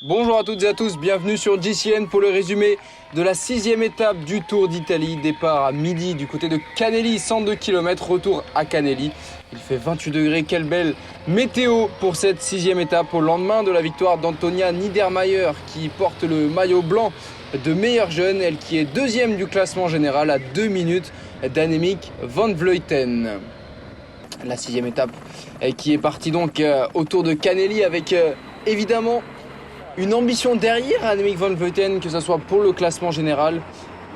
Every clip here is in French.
Bonjour à toutes et à tous, bienvenue sur GCN pour le résumé de la 6e étape du Tour d'Italie. Départ à midi du côté de Canelli, 102 km, retour à Canelli. Il fait 28 degrés, quelle belle météo pour cette 6e étape au lendemain de la victoire d'Antonia Niedermayer qui porte le maillot blanc de meilleure jeune, elle qui est deuxième du classement général à 2 minutes d'Annemiek van Vleuten. La 6e étape qui est partie donc autour de Canelli avec évidemment une ambition derrière Annemiek van Vleuten, que ce soit pour le classement général,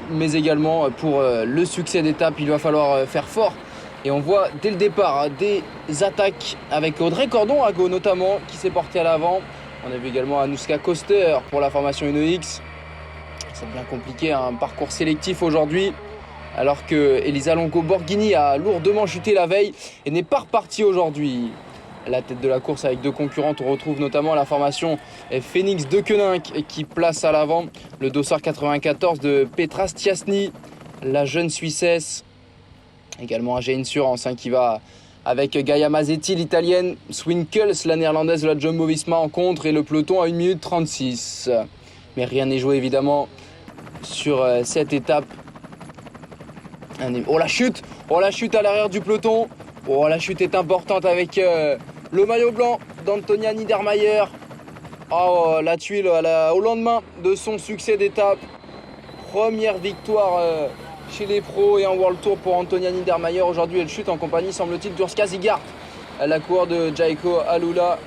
mais également pour le succès d'étape. Il va falloir faire fort. Et on voit dès le départ des attaques avec Audrey Cordon-Rago notamment, qui s'est portée à l'avant. On a vu également Anouska Koster pour la formation UnoX. C'est bien compliqué, un parcours sélectif aujourd'hui, alors que Elisa Longo-Borghini a lourdement chuté la veille et n'est pas repartie aujourd'hui. La tête de la course avec deux concurrentes, on retrouve notamment la formation Phoenix de Koenig qui place à l'avant le dossard 94 de Petra Stiassny, la jeune Suissesse. Également un G-Insurance qui va avec Gaia Mazzetti, l'italienne, Swinkels, la néerlandaise de la Jumbo-Visma en contre et le peloton à 1 minute 36. Mais rien n'est joué évidemment sur cette étape. Oh la chute à l'arrière du peloton. Oh la chute est importante avec le maillot blanc d'Antonia Niedermayer. Oh, la tuile au lendemain de son succès d'étape. Première victoire chez les pros et en World Tour pour Antonia Niedermayer. Aujourd'hui, elle chute en compagnie, semble-t-il, d'Urska Zigart, la coureur de Jaiko Alula.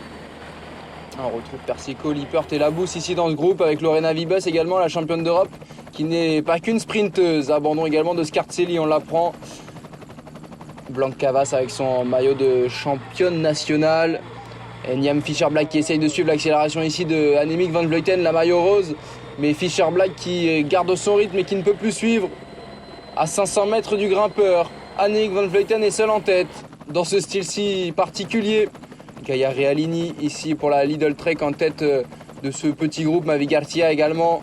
On retrouve Persico, Lippert et Labous ici dans ce groupe avec Lorena Wiebes également, la championne d'Europe, qui n'est pas qu'une sprinteuse. Abandon également de Scarzelli, on l'apprend. Blanca Vas avec son maillot de championne nationale. Et Niam Fischer-Black qui essaye de suivre l'accélération ici de Annemiek van Vleuten, la maillot rose. Mais Fischer-Black qui garde son rythme et qui ne peut plus suivre. À 500 mètres du grimpeur, Annemiek van Vleuten est seule en tête dans ce style si particulier. Gaia Realini ici pour la Lidl Trek en tête de ce petit groupe. Mavi Garcia également.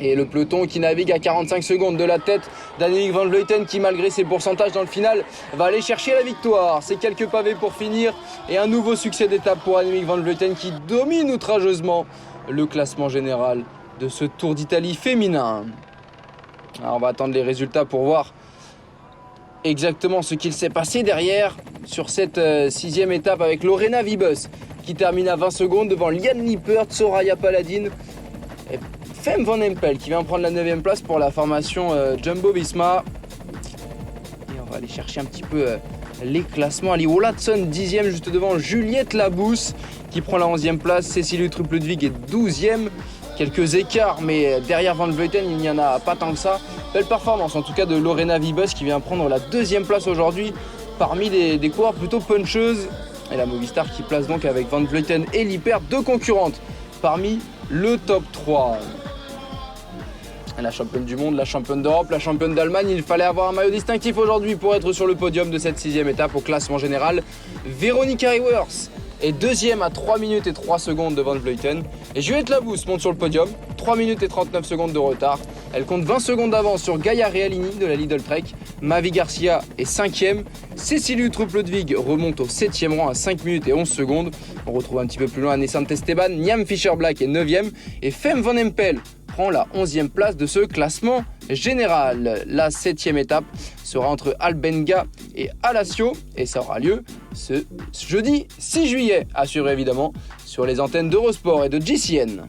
Et le peloton qui navigue à 45 secondes de la tête d'Annemiek van Vleuten qui, malgré ses pourcentages dans le final, va aller chercher la victoire. C'est quelques pavés pour finir et un nouveau succès d'étape pour Annemiek van Vleuten qui domine outrageusement le classement général de ce Tour d'Italie féminin. Alors on va attendre les résultats pour voir exactement ce qu'il s'est passé derrière sur cette 6e étape avec Lorena Wiebes qui termine à 20 secondes devant Liane Lippert, Soraya Paladin et Fem Van Empel qui vient prendre la 9e place pour la formation Jumbo-Visma. Et on va aller chercher un petit peu les classements. Ali Olatson 10e juste devant Juliette Labous qui prend la 11e place. Cécile Uttrup-Ludwig est 12e. Quelques écarts, mais derrière Van Vleuten, il n'y en a pas tant que ça. Belle performance en tout cas de Lorena Wiebes qui vient prendre la 2e place aujourd'hui parmi des coureurs plutôt puncheuses. Et la Movistar qui place donc avec Van Vleuten et Lippert deux concurrentes parmi le top 3. La championne du monde, la championne d'Europe, la championne d'Allemagne. Il fallait avoir un maillot distinctif aujourd'hui pour être sur le podium de cette 6e étape au classement général. Veronica Ewers est 2e à 3 minutes et 3 secondes de Van Vleuten. Et Juliette Labous monte sur le podium, 3 minutes et 39 secondes de retard. Elle compte 20 secondes d'avance sur Gaia Realini de la Lidl Trek. Mavi Garcia est 5e. Cécile Uttrup-Ludwig remonte au 7e rang à 5 minutes et 11 secondes. On retrouve un petit peu plus loin Nessante Esteban. Niam Fischer-Black est 9e. Et Fem Van Empel prend la 11e place de ce classement général. La 7e étape sera entre Albenga et Alassio et ça aura lieu ce jeudi 6 juillet, à suivre évidemment sur les antennes d'Eurosport et de GCN.